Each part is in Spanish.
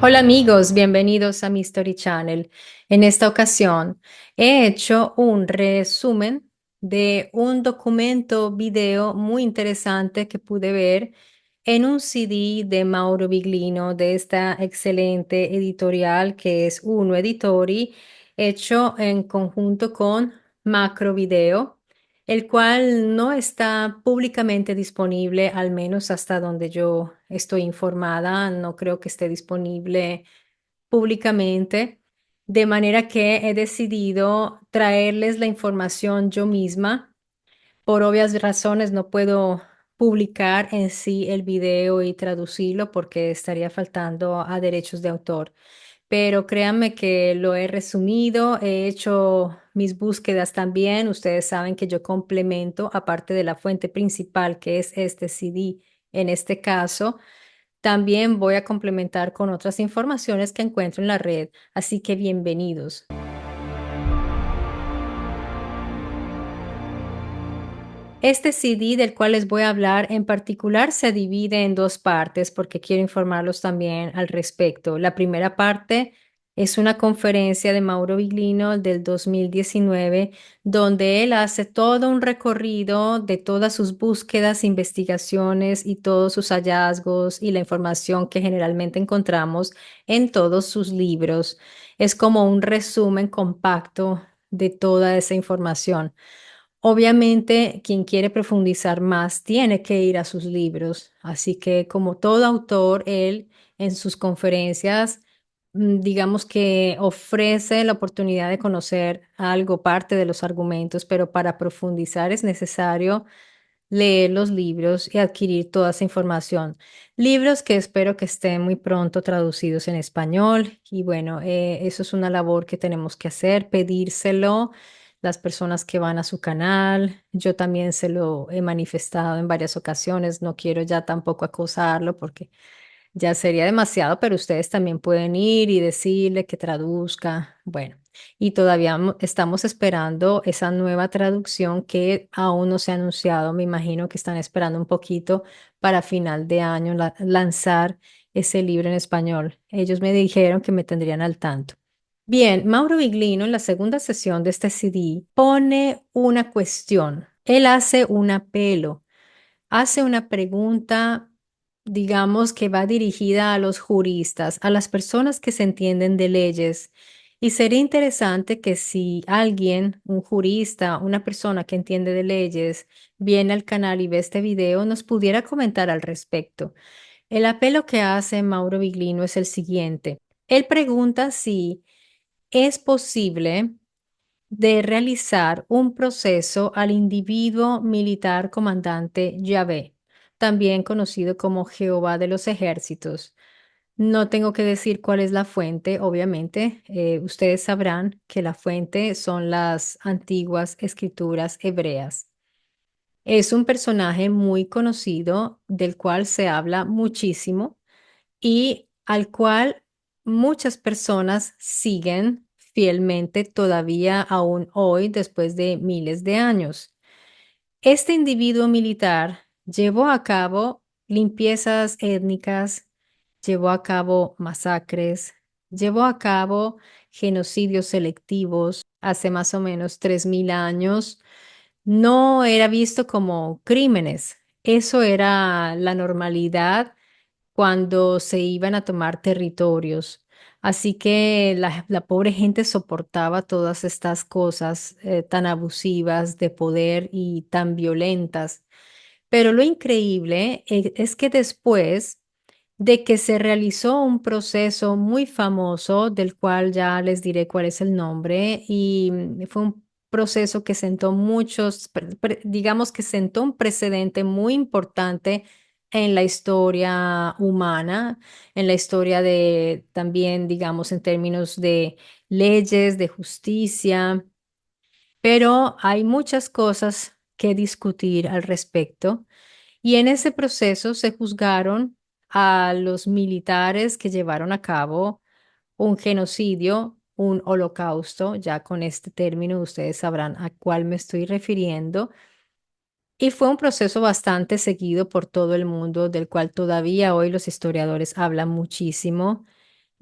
Hola amigos, bienvenidos a mi Story Channel. En esta ocasión he hecho un resumen de un documento video muy interesante que pude ver en un CD de Mauro Biglino, de esta excelente editorial que es Uno Editori, hecho en conjunto con Macro Video, el cual no está públicamente disponible, al menos hasta donde yo estoy informada. No creo que esté disponible públicamente, de manera que he decidido traerles la información yo misma. Por obvias razones no puedo publicar en sí el video y traducirlo porque estaría faltando a derechos de autor. Pero créanme que lo he resumido, he hecho mis búsquedas también. Ustedes saben que yo complemento, aparte de la fuente principal, que es este CD en este caso, también voy a complementar con otras informaciones que encuentro en la red. Así que bienvenidos. Este CD del cual les voy a hablar en particular se divide en dos partes porque quiero informarlos también al respecto. La primera parte es una conferencia de Mauro Biglino del 2019, donde él hace todo un recorrido de todas sus búsquedas, investigaciones y todos sus hallazgos y la información que generalmente encontramos en todos sus libros. Es como un resumen compacto de toda esa información. Obviamente, quien quiere profundizar más tiene que ir a sus libros, así que como todo autor, él en sus conferencias, digamos que ofrece la oportunidad de conocer algo, parte de los argumentos, pero para profundizar es necesario leer los libros y adquirir toda esa información. Libros que espero que estén muy pronto traducidos en español y bueno, eso es una labor que tenemos que hacer, pedírselo las personas que van a su canal. Yo también se lo he manifestado en varias ocasiones, no quiero ya tampoco acosarlo porque ya sería demasiado, pero ustedes también pueden ir y decirle que traduzca. Bueno, y todavía estamos esperando esa nueva traducción que aún no se ha anunciado. Me imagino que están esperando un poquito para final de año lanzar ese libro en español. Ellos me dijeron que me tendrían al tanto. Bien, Mauro Biglino en la segunda sesión de este CD pone una cuestión. Él hace un apelo, hace una pregunta, digamos, que va dirigida a los juristas, a las personas que se entienden de leyes. Y sería interesante que si alguien, un jurista, una persona que entiende de leyes, viene al canal y ve este video, nos pudiera comentar al respecto. El apelo que hace Mauro Biglino es el siguiente. Él pregunta si es posible de realizar un proceso al individuo militar comandante Yahvé, también conocido como Jehová de los ejércitos. No tengo que decir cuál es la fuente, obviamente. Ustedes sabrán que la fuente son las antiguas escrituras hebreas. Es un personaje muy conocido del cual se habla muchísimo y al cual muchas personas siguen fielmente todavía aún hoy, después de miles de años. Este individuo militar llevó a cabo limpiezas étnicas, llevó a cabo masacres, llevó a cabo genocidios selectivos hace más o menos 3000 años. No era visto como crímenes, eso era la normalidad cuando se iban a tomar territorios. Así que la pobre gente soportaba todas estas cosas tan abusivas de poder y tan violentas. Pero lo increíble es que después de que se realizó un proceso muy famoso, del cual ya les diré cuál es el nombre, y fue un proceso que sentó digamos que sentó un precedente muy importante en la historia humana, en la historia de también, digamos, en términos de leyes, de justicia, pero hay muchas cosas que discutir al respecto. Y en ese proceso se juzgaron a los militares que llevaron a cabo un genocidio, un holocausto. Ya con este término ustedes sabrán a cuál me estoy refiriendo. Y fue un proceso bastante seguido por todo el mundo, del cual todavía hoy los historiadores hablan muchísimo.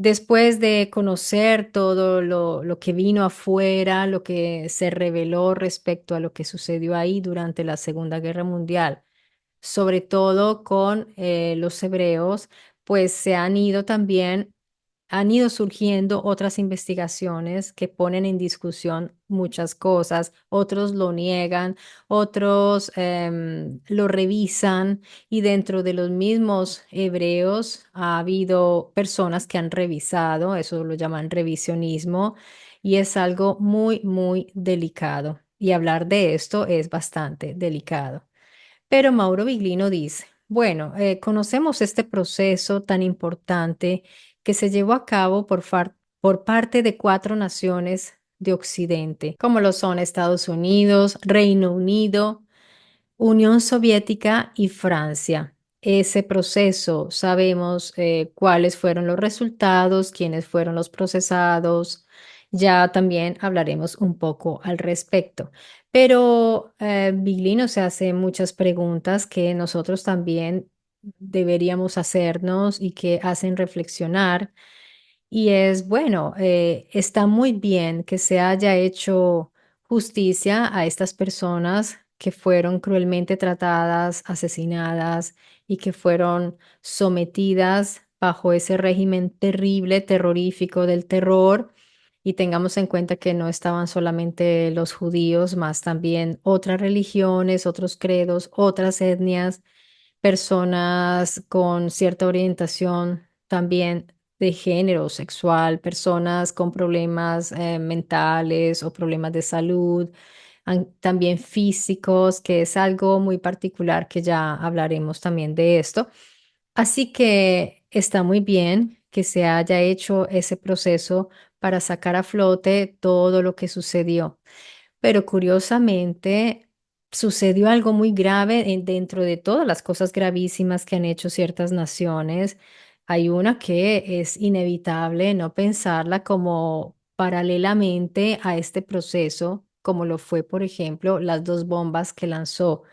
Después de conocer todo lo que vino afuera, lo que se reveló respecto a lo que sucedió ahí durante la Segunda Guerra Mundial, sobre todo con los hebreos, pues se han ido también, han ido surgiendo otras investigaciones que ponen en discusión muchas cosas, otros lo niegan, otros lo revisan y dentro de los mismos hebreos ha habido personas que han revisado, eso lo llaman revisionismo y es algo muy, muy delicado y hablar de esto es bastante delicado. Pero Mauro Viglino dice, bueno, conocemos este proceso tan importante que se llevó a cabo por parte de cuatro naciones de Occidente, como lo son Estados Unidos, Reino Unido, Unión Soviética y Francia. Ese proceso, sabemos cuáles fueron los resultados, quiénes fueron los procesados. Ya también hablaremos un poco al respecto. Pero Viglino se hace muchas preguntas que nosotros también deberíamos hacernos y que hacen reflexionar. Y es bueno, está muy bien que se haya hecho justicia a estas personas que fueron cruelmente tratadas, asesinadas y que fueron sometidas bajo ese régimen terrible, terrorífico del terror. Y tengamos en cuenta que no estaban solamente los judíos, más también otras religiones, otros credos, otras etnias, personas con cierta orientación también de género sexual, personas con problemas mentales o problemas de salud, también físicos, que es algo muy particular que ya hablaremos también de esto. Así que está muy bien que se haya hecho ese proceso para sacar a flote todo lo que sucedió. Pero curiosamente sucedió algo muy grave dentro de todas las cosas gravísimas que han hecho ciertas naciones. Hay una que es inevitable no pensarla como paralelamente a este proceso, como lo fue, por ejemplo, las dos bombas que lanzó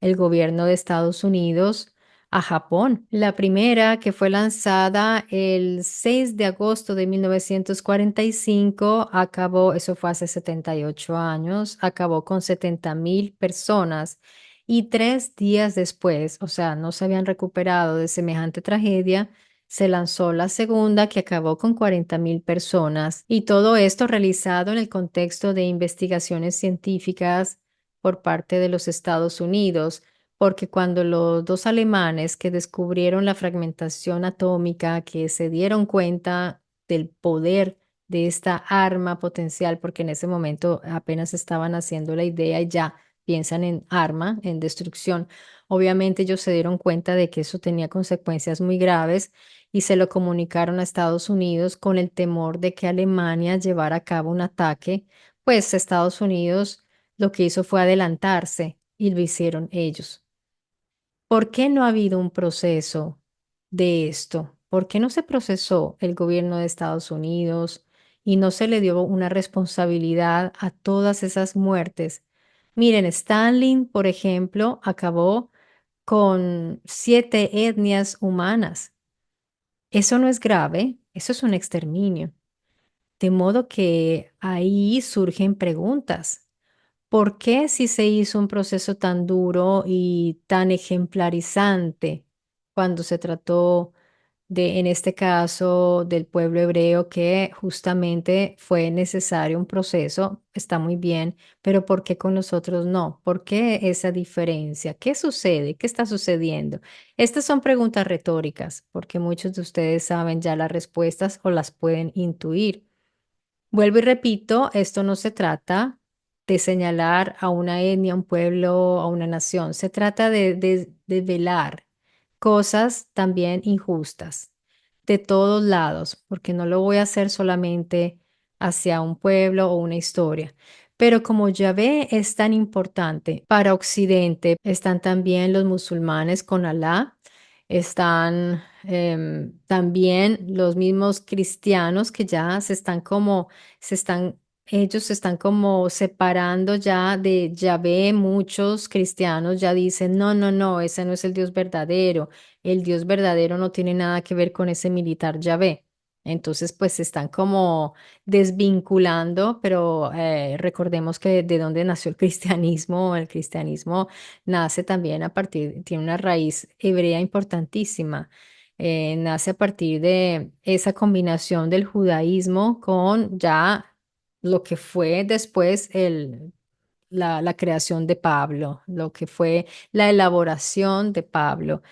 el gobierno de Estados Unidos a Japón. La primera, que fue lanzada el 6 de agosto de 1945, acabó, eso fue hace 78 años, acabó con 70.000 personas. Y 3 días después, o sea, no se habían recuperado de semejante tragedia, se lanzó la segunda que acabó con 40.000 personas. Y todo esto realizado en el contexto de investigaciones científicas por parte de los Estados Unidos, porque cuando los dos alemanes que descubrieron la fragmentación atómica, que se dieron cuenta del poder de esta arma potencial, porque en ese momento apenas estaban haciendo la idea y ya piensan en arma, en destrucción, obviamente ellos se dieron cuenta de que eso tenía consecuencias muy graves y se lo comunicaron a Estados Unidos con el temor de que Alemania llevara a cabo un ataque, pues Estados Unidos lo que hizo fue adelantarse y lo hicieron ellos. ¿Por qué no ha habido un proceso de esto? ¿Por qué no se procesó el gobierno de Estados Unidos y no se le dio una responsabilidad a todas esas muertes? Miren, Stalin, por ejemplo, acabó con 7 etnias humanas. Eso no es grave, eso es un exterminio. De modo que ahí surgen preguntas. ¿Por qué si se hizo un proceso tan duro y tan ejemplarizante cuando se trató de, en este caso, del pueblo hebreo, que justamente fue necesario un proceso? Está muy bien, pero ¿por qué con los otros no? ¿Por qué esa diferencia? ¿Qué sucede? ¿Qué está sucediendo? Estas son preguntas retóricas, porque muchos de ustedes saben ya las respuestas o las pueden intuir. Vuelvo y repito, esto no se trata de señalar a una etnia, a un pueblo, a una nación. Se trata de velar cosas también injustas de todos lados, porque no lo voy a hacer solamente hacia un pueblo o una historia. Pero como Yahvé es tan importante para Occidente, están también los musulmanes con Alá, están también los mismos cristianos que ya se están como se están, ellos se están como separando ya de Yahvé. Muchos cristianos ya dicen, no, no, no, ese no es el Dios verdadero. El Dios verdadero no tiene nada que ver con ese militar Yahvé. Entonces, pues se están como desvinculando, pero recordemos que de dónde nació el cristianismo nace también a partir, tiene una raíz hebrea importantísima. Nace a partir de esa combinación del judaísmo con ya lo que fue después la creación de Pablo, lo que fue la elaboración de Pablo,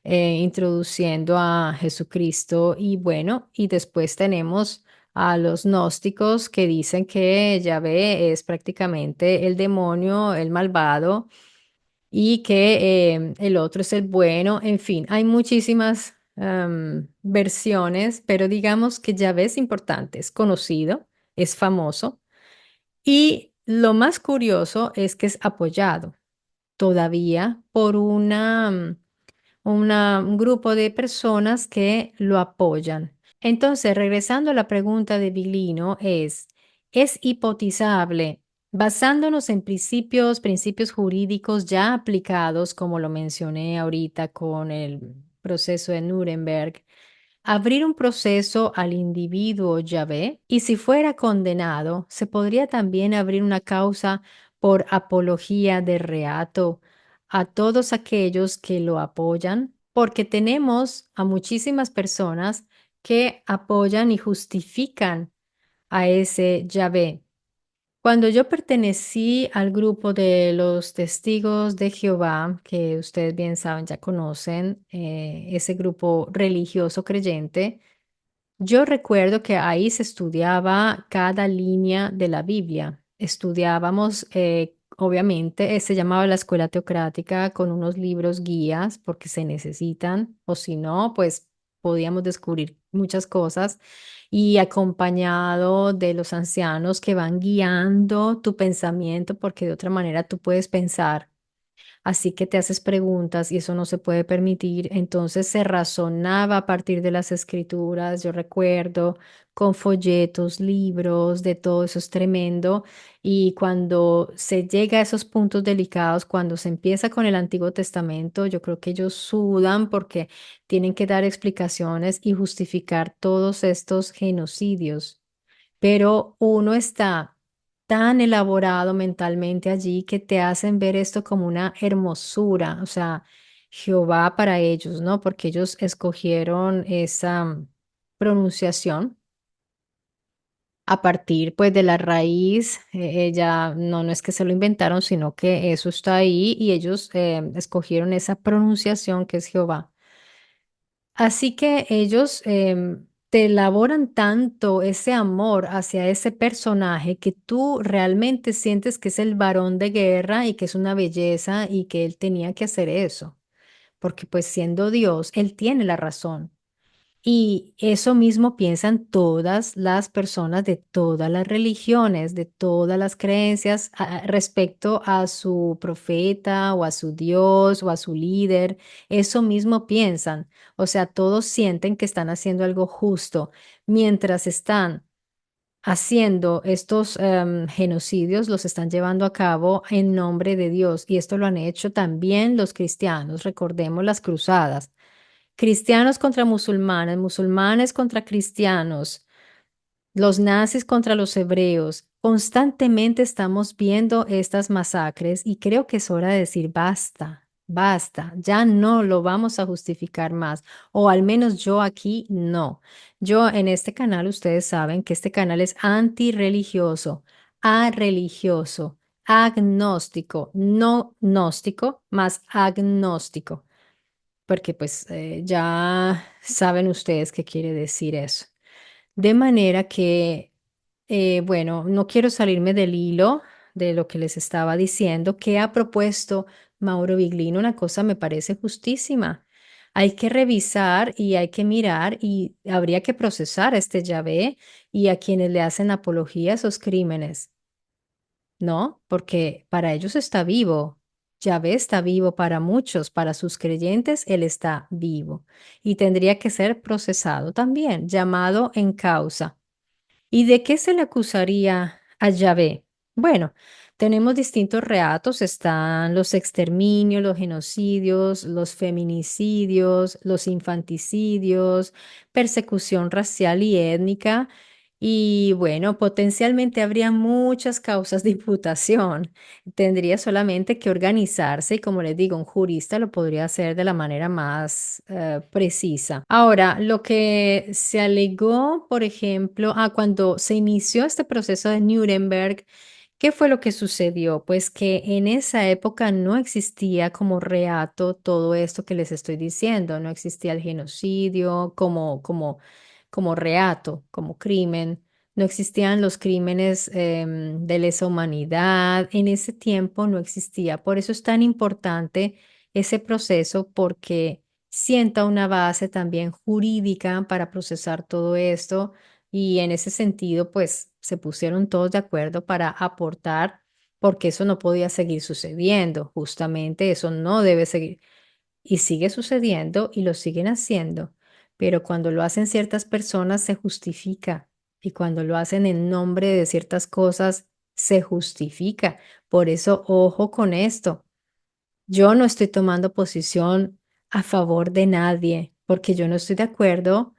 introduciendo a Jesucristo. Y bueno, y después tenemos a los gnósticos que dicen que Yahvé es prácticamente el demonio, el malvado, y que el otro es el bueno. En fin, hay muchísimas versiones, pero digamos que Yahvé es importante, es conocido, es famoso. Y lo más curioso es que es apoyado todavía por un grupo de personas que lo apoyan. Entonces, regresando a la pregunta de Vilino, ¿es hipotizable, basándonos en principios jurídicos ya aplicados, como lo mencioné ahorita con el proceso de Nuremberg, abrir un proceso al individuo Yahvé? Y si fuera condenado, se podría también abrir una causa por apología de reato a todos aquellos que lo apoyan, porque tenemos a muchísimas personas que apoyan y justifican a ese Yahvé. Cuando yo pertenecí al grupo de los testigos de Jehová, que ustedes bien saben, ya conocen, ese grupo religioso creyente, yo recuerdo que ahí se estudiaba cada línea de la Biblia. Estudiábamos, obviamente, se llamaba la escuela teocrática con unos libros guías porque se necesitan, o si no, pues podíamos descubrir muchas cosas y acompañado de los ancianos que van guiando tu pensamiento porque de otra manera tú puedes pensar. Así que te haces preguntas y eso no se puede permitir. Entonces se razonaba a partir de las escrituras, yo recuerdo, con folletos, libros, de todo eso es tremendo. Y cuando se llega a esos puntos delicados, cuando se empieza con el Antiguo Testamento, yo creo que ellos sudan porque tienen que dar explicaciones y justificar todos estos genocidios, pero uno está tan elaborado mentalmente allí que te hacen ver esto como una hermosura, o sea, Jehová para ellos, ¿no? Porque ellos escogieron esa pronunciación a partir pues de la raíz. Ella no es que se lo inventaron, sino que eso está ahí y ellos escogieron esa pronunciación que es Jehová. Así que ellos te elaboran tanto ese amor hacia ese personaje que tú realmente sientes que es el varón de guerra y que es una belleza y que él tenía que hacer eso, porque pues siendo Dios, él tiene la razón. Y eso mismo piensan todas las personas de todas las religiones, de todas las creencias respecto a su profeta o a su Dios o a su líder. Eso mismo piensan. O sea, todos sienten que están haciendo algo justo mientras están haciendo estos genocidios, los están llevando a cabo en nombre de Dios. Y esto lo han hecho también los cristianos. Recordemos las cruzadas. Cristianos contra musulmanes, musulmanes contra cristianos, los nazis contra los hebreos. Constantemente estamos viendo estas masacres y creo que es hora de decir basta, basta, ya no lo vamos a justificar más, o al menos yo aquí no. Yo en este canal, ustedes saben que este canal es antirreligioso, areligioso, agnóstico, no gnóstico, más agnóstico, porque pues ya saben ustedes qué quiere decir eso. De manera que, bueno, no quiero salirme del hilo de lo que les estaba diciendo, que ha propuesto Mauro Biglino. Una cosa me parece justísima. Hay que revisar y hay que mirar y habría que procesar a este Yahvé y a quienes le hacen apología a esos crímenes. No, porque para ellos está vivo. Yahvé está vivo para muchos, para sus creyentes, él está vivo y tendría que ser procesado también, llamado en causa. ¿Y de qué se le acusaría a Yahvé? Bueno, tenemos distintos reatos, están los exterminios, los genocidios, los feminicidios, los infanticidios, persecución racial y étnica. Y bueno, potencialmente habría muchas causas de imputación. Tendría solamente que organizarse y como les digo, un jurista lo podría hacer de la manera más precisa. Ahora, lo que se alegó, por ejemplo, cuando se inició este proceso de Nuremberg, ¿qué fue lo que sucedió? Pues que en esa época no existía como reato todo esto que les estoy diciendo, no existía el genocidio como reato, como crimen, no existían los crímenes de lesa humanidad, en ese tiempo no existía. Por eso es tan importante ese proceso porque sienta una base también jurídica para procesar todo esto y en ese sentido, pues se pusieron todos de acuerdo para aportar, porque eso no podía seguir sucediendo. Justamente eso no debe seguir. Y sigue sucediendo y lo siguen haciendo. Pero cuando lo hacen ciertas personas se justifica. Y cuando lo hacen en nombre de ciertas cosas se justifica. Por eso, ojo con esto. Yo no estoy tomando posición a favor de nadie, porque yo no estoy de acuerdo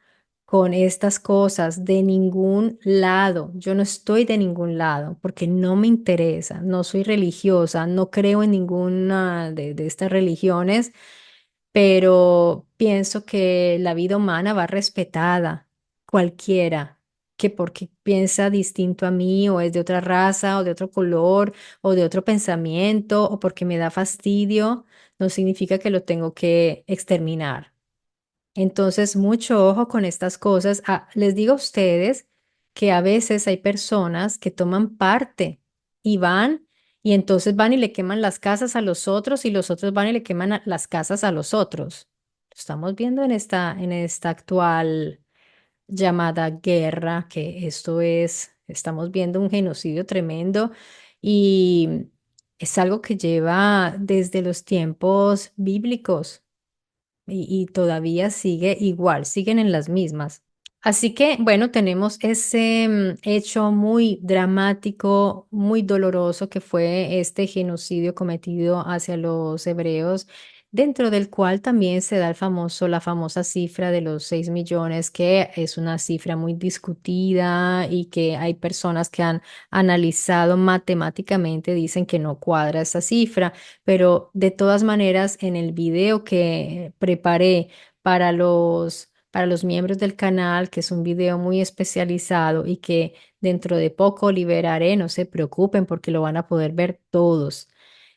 con estas cosas de ningún lado. Yo no estoy de ningún lado, porque no me interesa. No soy religiosa, no creo en ninguna de estas religiones, pero pienso que la vida humana va respetada, cualquiera, que porque piensa distinto a mí o es de otra raza o de otro color o de otro pensamiento o porque me da fastidio, no significa que lo tengo que exterminar. Entonces, mucho ojo con estas cosas. Les digo a ustedes que a veces hay personas que toman parte y van y entonces van y le queman las casas a los otros y los otros van y le queman las casas a los otros. Lo estamos viendo en esta actual llamada guerra, que esto es, estamos viendo un genocidio tremendo y es algo que lleva desde los tiempos bíblicos y todavía sigue igual, siguen en las mismas. Así que, bueno, tenemos ese hecho muy dramático, muy doloroso que fue este genocidio cometido hacia los hebreos, dentro del cual también se da la famosa cifra de los 6 millones, que es una cifra muy discutida y que hay personas que han analizado matemáticamente, dicen que no cuadra esa cifra, pero de todas maneras, en el video que preparé para los miembros del canal, que es un video muy especializado y que dentro de poco liberaré, no se preocupen porque lo van a poder ver todos.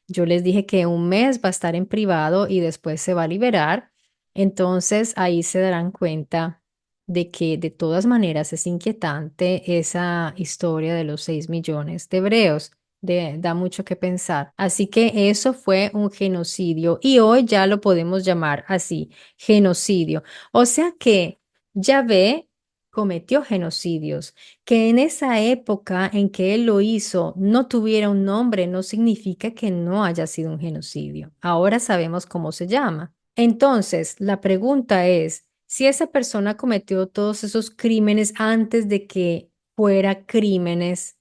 Yo les dije que un mes va a estar en privado y después se va a liberar. Entonces ahí se darán cuenta de que de todas maneras es inquietante esa historia de los 6 millones de hebreos. Da mucho que pensar. Así que eso fue un genocidio y hoy ya lo podemos llamar así, genocidio. O sea que Yahvé cometió genocidios. Que en esa época en que él lo hizo no tuviera un nombre no significa que no haya sido un genocidio. Ahora sabemos cómo se llama. Entonces, la pregunta es, si esa persona cometió todos esos crímenes antes de que fuera crímenes,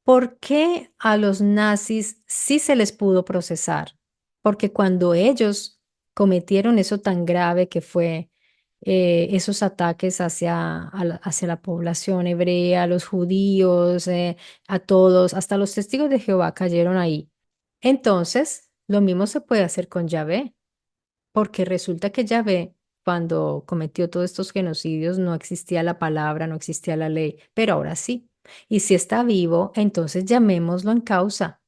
¿por qué a los nazis sí se les pudo procesar? Porque cuando ellos cometieron eso tan grave que fue esos ataques hacia la población hebrea, a los judíos, a todos, hasta los testigos de Jehová cayeron ahí. Entonces, lo mismo se puede hacer con Yahvé, porque resulta que Yahvé, cuando cometió todos estos genocidios, no existía la palabra, no existía la ley, pero ahora sí. Y si está vivo, entonces llamémoslo en causa.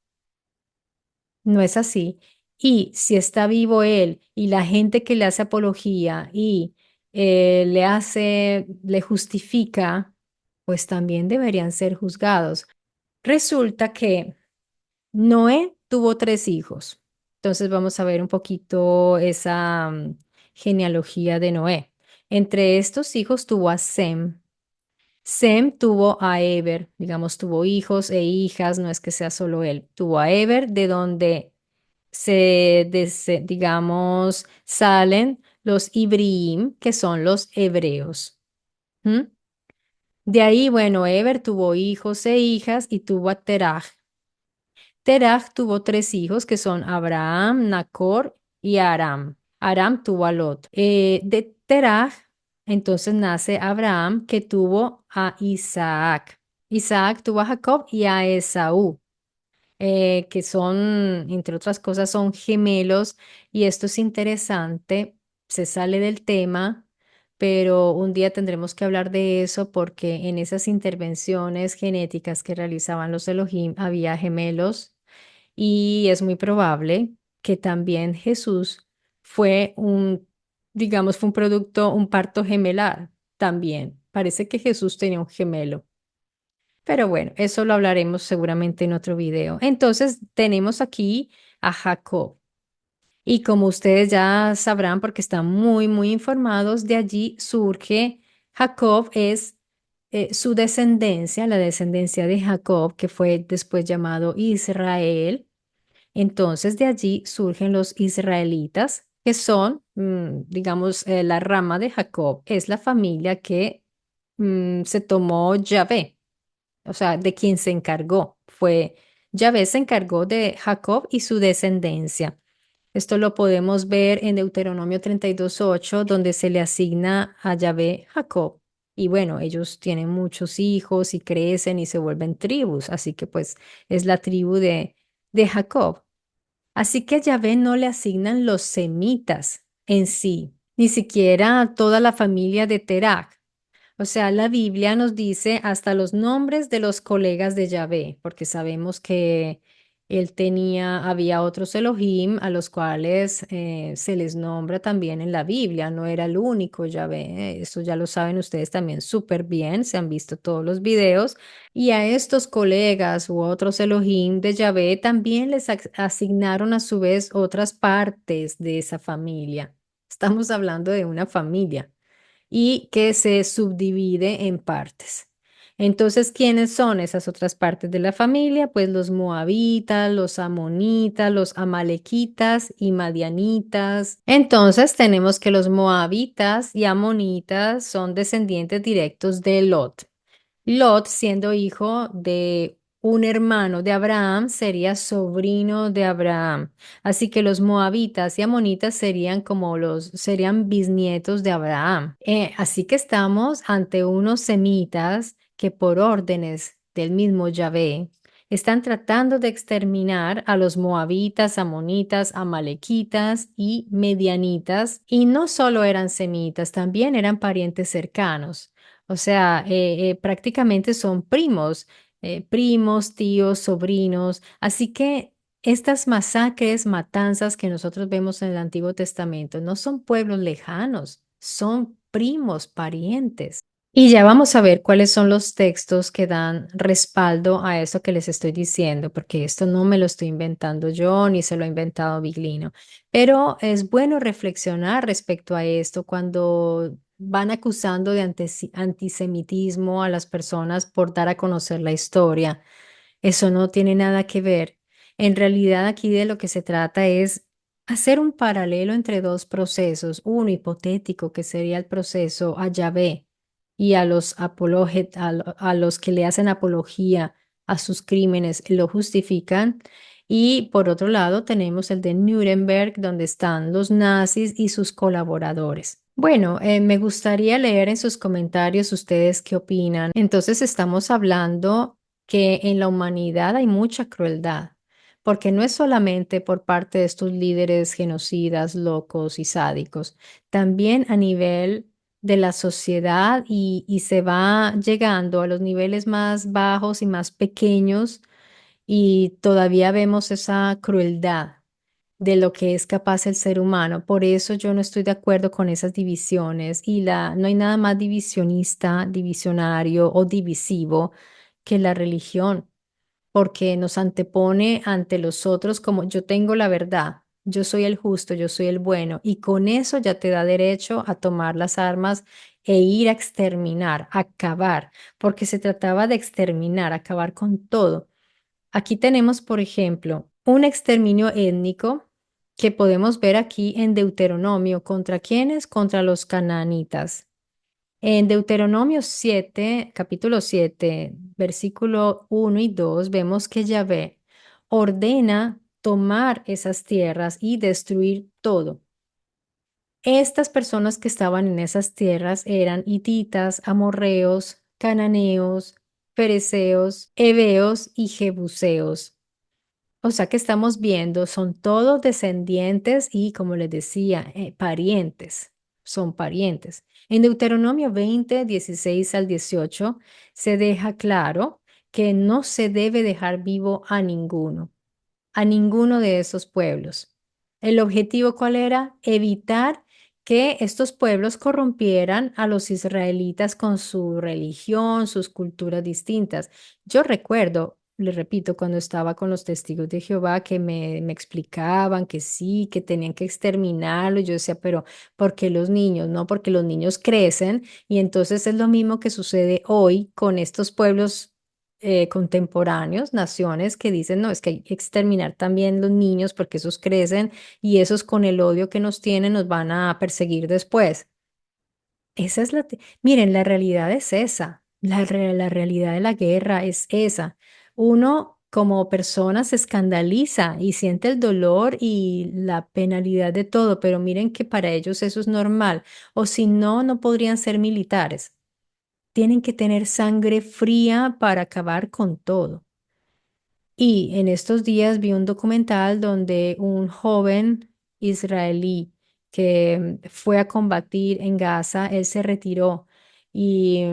No es así. Y si está vivo él y la gente que le hace apología y le justifica, pues también deberían ser juzgados. Resulta que Noé tuvo 3 hijos. Entonces vamos a ver un poquito esa genealogía de Noé. Entre estos hijos tuvo a Sem. Sem tuvo a Eber, digamos, tuvo hijos e hijas, no es que sea solo él. Tuvo a Eber, de donde digamos, salen los Ibriim, que son los hebreos. ¿Mm? De ahí, bueno, Eber tuvo hijos e hijas y tuvo a Terah. Terach tuvo tres hijos que son Abraham, Nacor y Aram. Aram tuvo a Lot. De Terach, entonces nace Abraham que tuvo a Isaac. Isaac tuvo a Jacob y a Esaú, que son, entre otras cosas, son gemelos. Y esto es interesante, se sale del tema, pero un día tendremos que hablar de eso porque en esas intervenciones genéticas que realizaban los Elohim había gemelos y es muy probable que también Jesús fue digamos, fue un producto, un parto gemelar también. Parece que Jesús tenía un gemelo. Pero bueno, eso lo hablaremos seguramente en otro video. Entonces, tenemos aquí a Jacob. Y como ustedes ya sabrán, porque están muy, muy informados, de allí surge Jacob, es su descendencia, la descendencia de Jacob, que fue después llamado Israel. Entonces de allí surgen los israelitas, que son, digamos, la rama de Jacob. Es la familia que se tomó Yahvé, o sea, de quien se encargó. Fue Yahvé se encargó de Jacob y su descendencia. Esto lo podemos ver en Deuteronomio 32:8, donde se le asigna a Yahvé Jacob. Y bueno, ellos tienen muchos hijos y crecen y se vuelven tribus, así que pues es la tribu de Jacob. Así que a Yahvé no le asignan los semitas en sí, ni siquiera toda la familia de Terach. O sea, la Biblia nos dice hasta los nombres de los colegas de Yahvé, porque sabemos que había otros Elohim a los cuales se les nombra también en la Biblia, no era el único Yahvé, eso ya lo saben ustedes también súper bien, se han visto todos los videos, y a estos colegas u otros Elohim de Yahvé también les asignaron a su vez otras partes de esa familia. Estamos hablando de una familia y que se subdivide en partes. Entonces, ¿quiénes son esas otras partes de la familia? Pues los moabitas, los amonitas, los amalequitas y madianitas. Entonces, tenemos que los moabitas y amonitas son descendientes directos de Lot. Lot, siendo hijo de un hermano de Abraham, sería sobrino de Abraham. Así que los moabitas y amonitas serían bisnietos de Abraham. Así que estamos ante unos semitas que por órdenes del mismo Yahvé están tratando de exterminar a los moabitas, amonitas, amalequitas y medianitas. Y no solo eran semitas, también eran parientes cercanos. O sea, prácticamente son primos, primos, tíos, sobrinos. Así que estas masacres, matanzas que nosotros vemos en el Antiguo Testamento no son pueblos lejanos, son primos, parientes. Y ya vamos a ver cuáles son los textos que dan respaldo a eso que les estoy diciendo, porque esto no me lo estoy inventando yo ni se lo ha inventado Biglino. Pero es bueno reflexionar respecto a esto cuando van acusando de antisemitismo a las personas por dar a conocer la historia. Eso no tiene nada que ver. En realidad aquí de lo que se trata es hacer un paralelo entre dos procesos, uno hipotético que sería el proceso a Yahvé y a a los que le hacen apología a sus crímenes y lo justifican. Y por otro lado tenemos el de Nuremberg, donde están los nazis y sus colaboradores. Bueno, me gustaría leer en sus comentarios ustedes qué opinan. Entonces estamos hablando que en la humanidad hay mucha crueldad, porque no es solamente por parte de estos líderes genocidas, locos y sádicos, también a nivel de la sociedad y se va llegando a los niveles más bajos y más pequeños y todavía vemos esa crueldad de lo que es capaz el ser humano. Por eso yo no estoy de acuerdo con esas divisiones y no hay nada más divisionista, divisionario o divisivo que la religión, porque nos antepone ante los otros como yo tengo la verdad, yo soy el justo, yo soy el bueno, y con eso ya te da derecho a tomar las armas e ir a exterminar, a acabar, porque se trataba de exterminar, acabar con todo. Aquí tenemos, por ejemplo, un exterminio étnico que podemos ver aquí en Deuteronomio. ¿Contra quiénes? Contra los cananitas. En Deuteronomio 7, capítulo 7, versículo 1 y 2, vemos que Yahvé ordena tomar esas tierras y destruir todo. Estas personas que estaban en esas tierras eran hititas, amorreos, cananeos, fereceos, heveos y jebuseos. O sea que estamos viendo, son todos descendientes y, como les decía, parientes, son parientes. En Deuteronomio 20, 16 al 18 se deja claro que no se debe dejar vivo a ninguno de esos pueblos. ¿El objetivo cuál era? Evitar que estos pueblos corrompieran a los israelitas con su religión, sus culturas distintas. Yo recuerdo, le repito, cuando estaba con los testigos de Jehová que me explicaban que sí, que tenían que exterminarlo. Yo decía, pero ¿por qué los niños? No, porque los niños crecen y entonces es lo mismo que sucede hoy con estos pueblos contemporáneos, naciones que dicen, no, es que hay que exterminar también los niños porque esos crecen y esos con el odio que nos tienen nos van a perseguir después. Esa es miren, la realidad es esa, la realidad de la guerra es esa. Uno como persona se escandaliza y siente el dolor y la penalidad de todo, pero miren que para ellos eso es normal, o si no, no podrían ser militares. Tienen que tener sangre fría para acabar con todo. Y en estos días vi un documental donde un joven israelí que fue a combatir en Gaza, él se retiró y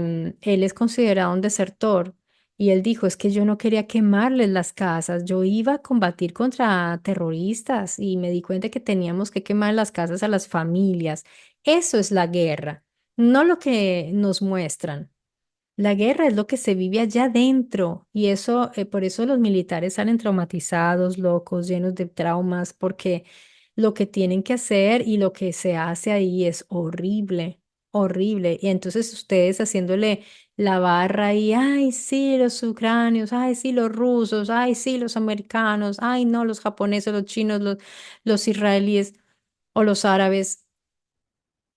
él es considerado un desertor. Y él dijo, es que yo no quería quemarles las casas, yo iba a combatir contra terroristas y me di cuenta que teníamos que quemar las casas a las familias. Eso es la guerra, no lo que nos muestran. La guerra es lo que se vive allá adentro y eso, por eso los militares salen traumatizados, locos, llenos de traumas, porque lo que tienen que hacer y lo que se hace ahí es horrible, horrible. Y entonces ustedes haciéndole la barra y, ay, sí, los ucranios, ay, sí, los rusos, ay, sí, los americanos, ay, no, los japoneses, los chinos, los israelíes o los árabes.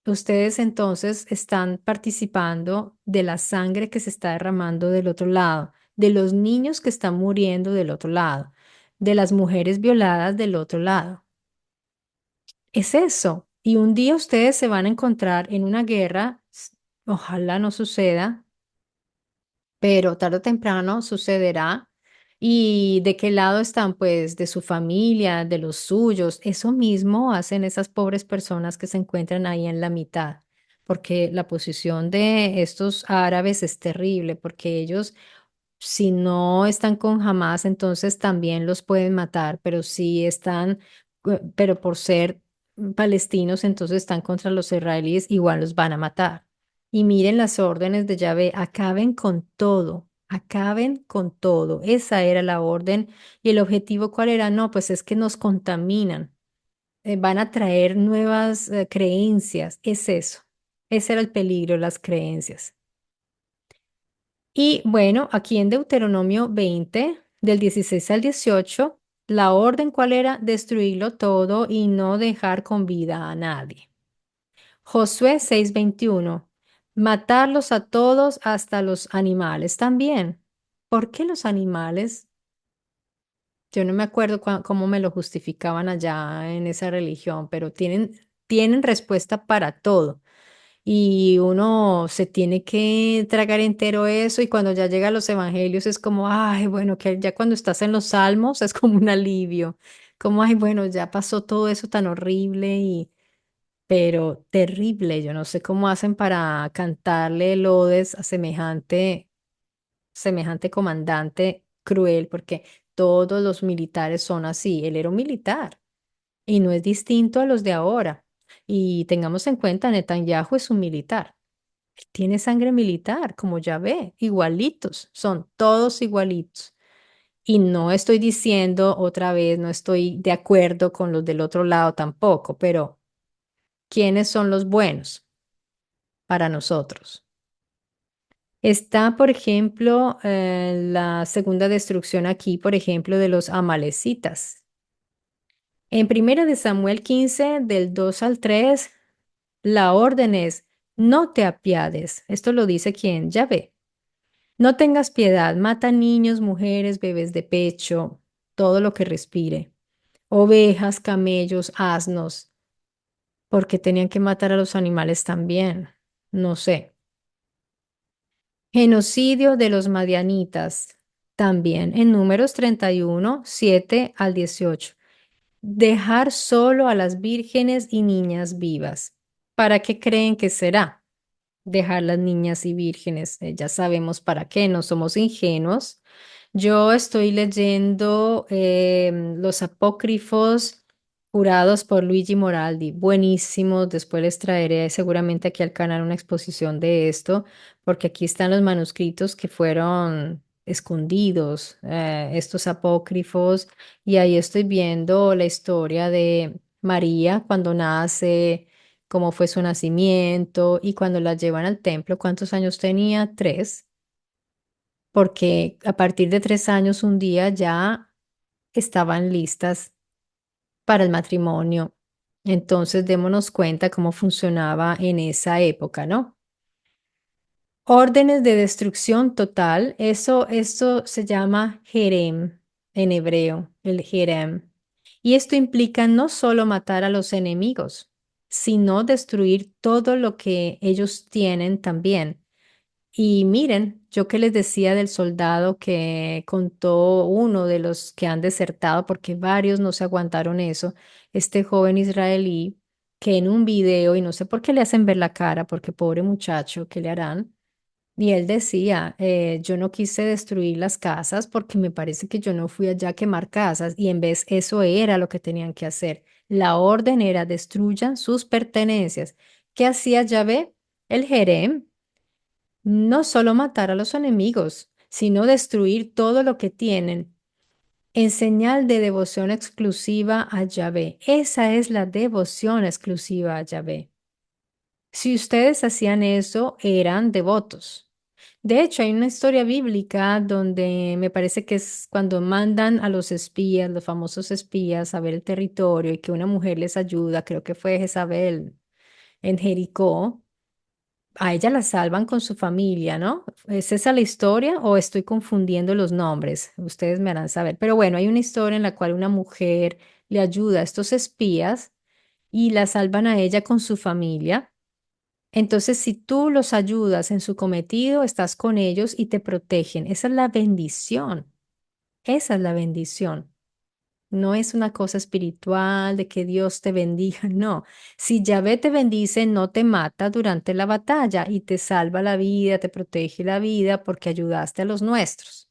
Ustedes entonces están participando de la sangre que se está derramando del otro lado, de los niños que están muriendo del otro lado, de las mujeres violadas del otro lado. Es eso. Y un día ustedes se van a encontrar en una guerra, ojalá no suceda, pero tarde o temprano sucederá. ¿Y de qué lado están? Pues de su familia, de los suyos. Eso mismo hacen esas pobres personas que se encuentran ahí en la mitad, porque la posición de estos árabes es terrible, porque ellos, si no están con Hamas, entonces también los pueden matar, pero si están, pero por ser palestinos, entonces están contra los israelíes, igual los van a matar. Y miren las órdenes de Yahvé, acaben con todo, acaben con todo. Esa era la orden. ¿Y el objetivo cuál era? No, pues es que nos contaminan, van a traer nuevas creencias. Es eso. Ese era el peligro, las creencias. Y bueno, aquí en Deuteronomio 20, del 16 al 18, la orden cuál era destruirlo todo y no dejar con vida a nadie. Josué 6:21, matarlos a todos hasta los animales también. ¿Por qué los animales? Yo no me acuerdo cómo me lo justificaban allá en esa religión, pero tienen respuesta para todo. Y uno se tiene que tragar entero eso y cuando ya llega a los evangelios es como, ay, bueno, que ya cuando estás en los salmos es como un alivio, como, ay, bueno, ya pasó todo eso tan horrible y, pero terrible, yo no sé cómo hacen para cantarle lodes a semejante comandante cruel, porque todos los militares son así, él era un militar y no es distinto a los de ahora. Y tengamos en cuenta, Netanyahu es un militar. Tiene sangre militar, como ya ve, igualitos, son todos igualitos. Y no estoy diciendo otra vez, no estoy de acuerdo con los del otro lado tampoco, pero ¿quiénes son los buenos para nosotros? Está, por ejemplo, la segunda destrucción aquí, por ejemplo, de los amalecitas. En primera de Samuel 15, del 2 al 3, la orden es, no te apiades. Esto lo dice quien, ya ve. No tengas piedad, mata niños, mujeres, bebés de pecho. todo lo que respire. Ovejas, camellos, asnos, porque tenían que matar a los animales también. No sé. Genocidio de los madianitas, también en Números 31, 7 al 18. Dejar solo a las vírgenes y niñas vivas. ¿Para qué creen que será? Dejar las niñas y vírgenes. Ya sabemos para qué, no somos ingenuos. Yo estoy leyendo los apócrifos curados por Luigi Moraldi, buenísimos. Después les traeré seguramente aquí al canal una exposición de esto, porque aquí están los manuscritos que fueron escondidos, estos apócrifos, y ahí estoy viendo la historia de María cuando nace, cómo fue su nacimiento y cuando la llevan al templo, ¿cuántos años tenía? 3, porque a partir de 3 años un día ya estaban listas para el matrimonio. Entonces démonos cuenta cómo funcionaba en esa época, ¿no? Órdenes de destrucción total, esto se llama Jerem en hebreo, el Jerem. Y esto implica no solo matar a los enemigos, sino destruir todo lo que ellos tienen también. Y miren, yo que les decía del soldado que contó uno de los que han desertado, porque varios no se aguantaron eso, este joven israelí que en un video, y no sé por qué le hacen ver la cara, porque pobre muchacho, ¿qué le harán? Y él decía, yo no quise destruir las casas porque me parece que yo no fui allá a quemar casas y en vez eso era lo que tenían que hacer. La orden era destruyan sus pertenencias. ¿Qué hacía Yahvé? El Jerem, no solo matar a los enemigos, sino destruir todo lo que tienen en señal de devoción exclusiva a Yahvé. Esa es la devoción exclusiva a Yahvé. Si ustedes hacían eso, eran devotos. De hecho, hay una historia bíblica donde me parece que es cuando mandan a los espías, los famosos espías, a ver el territorio y que una mujer les ayuda, creo que fue Jezabel en Jericó. A ella la salvan con su familia, ¿no? ¿Es esa la historia o estoy confundiendo los nombres? Ustedes me harán saber. Pero bueno, hay una historia en la cual una mujer le ayuda a estos espías y la salvan a ella con su familia. Entonces, si tú los ayudas en su cometido, estás con ellos y te protegen. Esa es la bendición. Esa es la bendición. No es una cosa espiritual de que Dios te bendiga. No. Si Yahvé te bendice, no te mata durante la batalla y te salva la vida, te protege la vida porque ayudaste a los nuestros,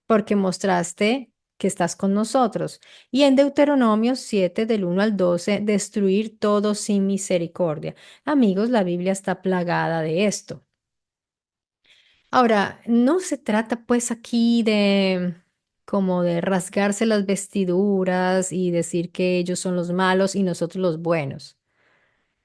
porque mostraste que estás con nosotros. Y en Deuteronomio 7, del 1 al 12, destruir todo sin misericordia. Amigos, la Biblia está plagada de esto. Ahora, no se trata pues aquí de como de rasgarse las vestiduras y decir que ellos son los malos y nosotros los buenos.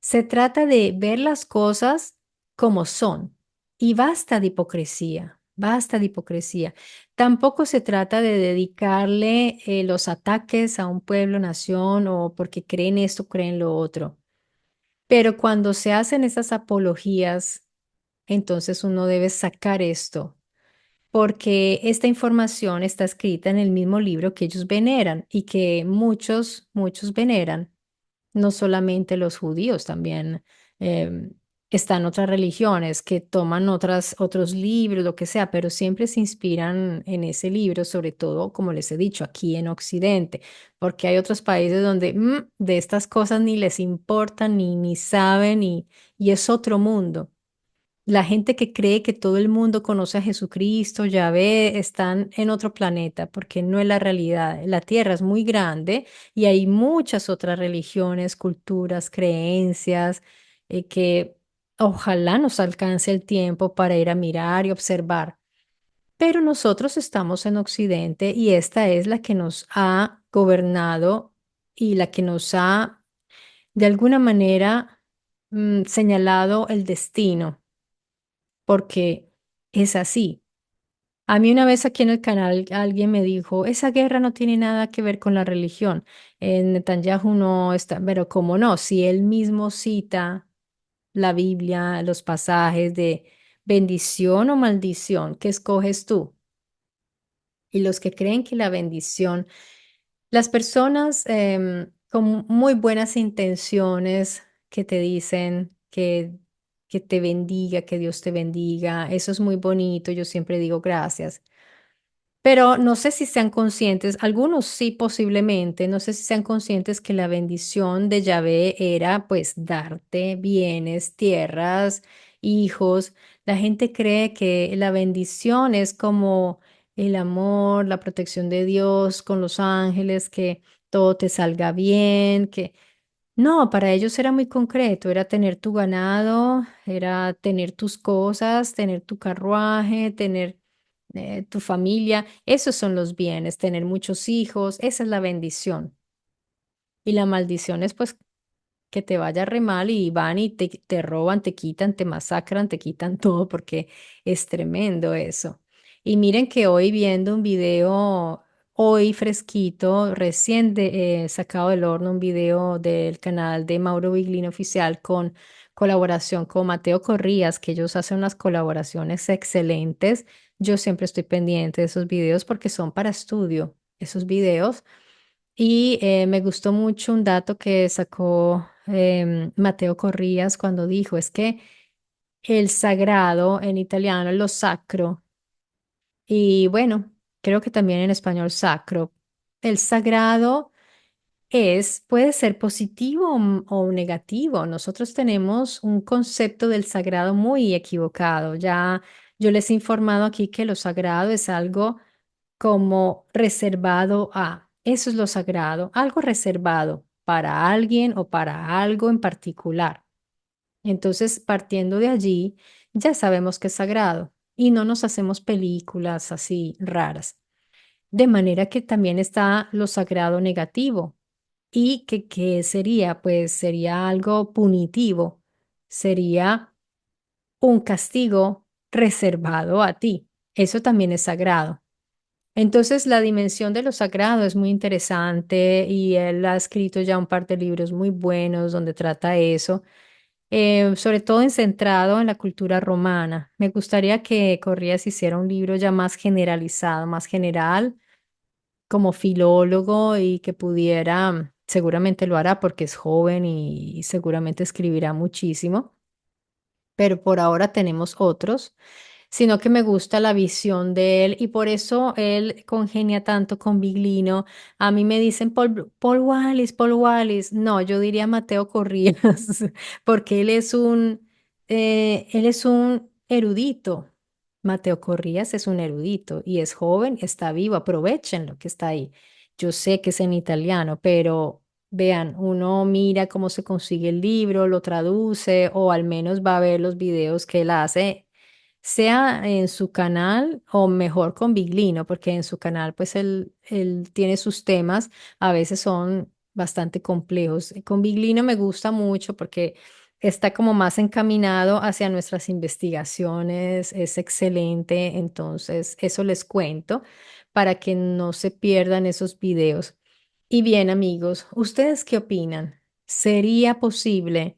Se trata de ver las cosas como son y basta de hipocresía, basta de hipocresía. Tampoco se trata de dedicarle los ataques a un pueblo, nación o porque creen esto, creen lo otro. Pero cuando se hacen esas apologías, entonces uno debe sacar esto, porque esta información está escrita en el mismo libro que ellos veneran y que muchos veneran, no solamente los judíos, también están otras religiones que toman otros libros, lo que sea, pero siempre se inspiran en ese libro, sobre todo, como les he dicho, aquí en Occidente, porque hay otros países donde de estas cosas ni les importan, ni saben, y es otro mundo. La gente que cree que todo el mundo conoce a Jesucristo, ya ve, están en otro planeta, porque no es la realidad. La Tierra es muy grande y hay muchas otras religiones, culturas, creencias, que ojalá nos alcance el tiempo para ir a mirar y observar. Pero nosotros estamos en Occidente y esta es la que nos ha gobernado y la que nos ha, de alguna manera, señalado el destino porque es así. A mí una vez aquí en el canal alguien me dijo, esa guerra no tiene nada que ver con la religión. Netanyahu no está, pero cómo no, si él mismo cita la Biblia, los pasajes de bendición o maldición, ¿qué escoges tú? y los que creen que la bendición, las personas con muy buenas intenciones que te dicen que te bendiga, que Dios te bendiga, eso es muy bonito, yo siempre digo gracias. Pero no sé si sean conscientes, algunos sí posiblemente, no sé si sean conscientes que la bendición de Yahvé era pues darte bienes, tierras, hijos. La gente cree que la bendición es como el amor, la protección de Dios con los ángeles, que todo te salga bien, que no, para ellos era muy concreto, era tener tu ganado, era tener tus cosas, tener tu carruaje, tener tu familia. Esos son los bienes, tener muchos hijos, esa es la bendición. Y la maldición es pues que te vaya re mal y van y te roban, te quitan, te masacran, te quitan todo porque es tremendo eso. Y miren que hoy viendo un video, hoy fresquito, recién sacado del horno, un video del canal de Mauro Biglino Oficial con colaboración con Mateo Corrías, que ellos hacen unas colaboraciones excelentes. Yo siempre estoy pendiente de esos videos porque son para estudio, esos videos. Y me gustó mucho un dato que sacó Mateo Corrías cuando dijo, es que el sagrado en italiano, lo sacro, y bueno, creo que también en español sacro, el sagrado puede ser positivo o negativo. Nosotros tenemos un concepto del sagrado muy equivocado. Ya yo les he informado aquí que lo sagrado es algo como reservado a. Eso es lo sagrado, algo reservado para alguien o para algo en particular. Entonces, partiendo de allí, ya sabemos que es sagrado y no nos hacemos películas así raras. De manera que también está lo sagrado negativo. ¿Y qué sería? Pues sería algo punitivo, sería un castigo reservado a ti. Eso también es sagrado. Entonces, la dimensión de lo sagrado es muy interesante y él ha escrito ya un par de libros muy buenos donde trata eso, sobre todo centrado en la cultura romana. Me gustaría que Corrías hiciera un libro ya más generalizado, más general, como filólogo y que pudiera, seguramente lo hará porque es joven y seguramente escribirá muchísimo, pero por ahora tenemos otros sino que me gusta la visión de él y por eso él congenia tanto con Biglino. A mí me dicen Paul Wallis, Paul Wallis. No, yo diría Mateo Corrías, porque él es un erudito. Mateo Corrías es un erudito y es joven, está vivo, aprovechen lo que está ahí. Yo sé que es en italiano, pero vean, uno mira cómo se consigue el libro, lo traduce o al menos va a ver los videos que él hace sea en su canal o mejor con Biglino, porque en su canal pues él tiene sus temas, a veces son bastante complejos. Con Biglino me gusta mucho porque está como más encaminado hacia nuestras investigaciones, es excelente, entonces eso les cuento para que no se pierdan esos videos. Y bien, amigos, ¿ustedes qué opinan? ¿Sería posible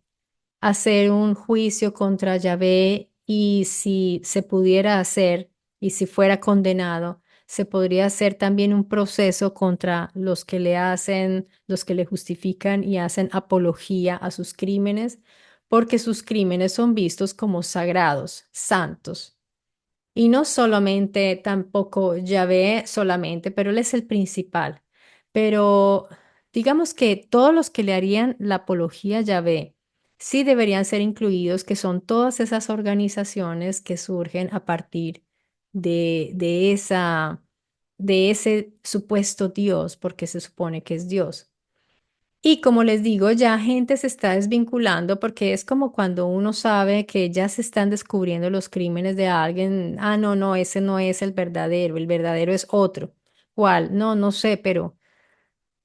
hacer un juicio contra Yahvé y si se pudiera hacer y si fuera condenado, se podría hacer también un proceso contra los que le hacen, los que le justifican y hacen apología a sus crímenes, porque sus crímenes son vistos como sagrados, santos. Y no solamente, tampoco Yahvé solamente, pero él es el principal. Pero digamos que todos los que le harían la apología a Yahvé sí deberían ser incluidos, que son todas esas organizaciones que surgen a partir de ese supuesto Dios, porque se supone que es Dios. Y como les digo, ya gente se está desvinculando porque es como cuando uno sabe que ya se están descubriendo los crímenes de alguien. Ah, no, no, ese no es el verdadero es otro. ¿Cuál? No, no sé, pero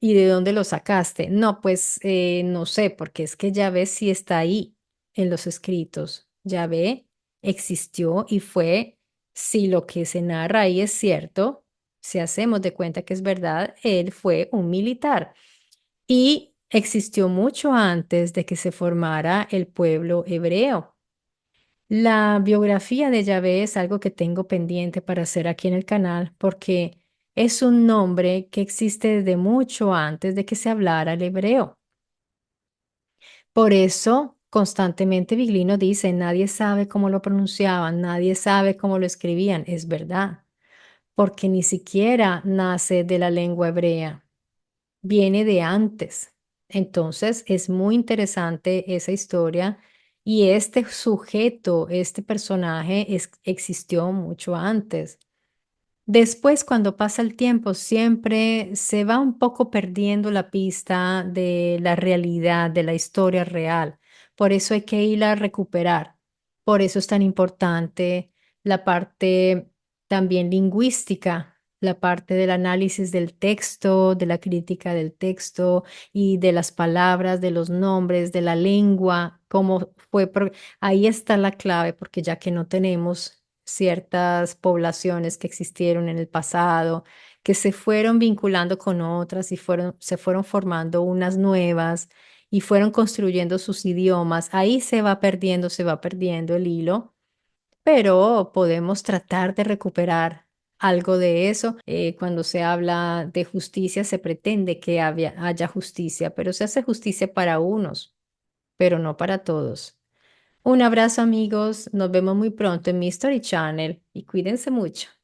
¿y de dónde lo sacaste? No, pues no sé, porque es que ya ves si está ahí en los escritos. Ya ve, existió y fue, si lo que se narra ahí es cierto, si hacemos de cuenta que es verdad, él fue un militar y existió mucho antes de que se formara el pueblo hebreo. La biografía de Yahvé es algo que tengo pendiente para hacer aquí en el canal porque Es un nombre que existe desde mucho antes de que se hablara el hebreo. Por eso, constantemente Viglino dice, nadie sabe cómo lo pronunciaban, nadie sabe cómo lo escribían. Es verdad, porque ni siquiera nace de la lengua hebrea, viene de antes. Entonces, es muy interesante esa historia y este sujeto, este personaje existió mucho antes. Después, cuando pasa el tiempo, siempre se va un poco perdiendo la pista de la realidad, de la historia real. Por eso hay que ir a recuperar. Por eso es tan importante la parte también lingüística, la parte del análisis del texto, de la crítica del texto y de las palabras, de los nombres, de la lengua, cómo fue. Ahí está la clave, porque ya que no tenemos ciertas poblaciones que existieron en el pasado, que se fueron vinculando con otras y se fueron formando unas nuevas y fueron construyendo sus idiomas. Ahí se va perdiendo el hilo, pero podemos tratar de recuperar algo de eso. Cuando se habla de justicia, se pretende que haya justicia, pero se hace justicia para unos, pero no para todos. Un abrazo amigos, nos vemos muy pronto en mi Story Channel y cuídense mucho.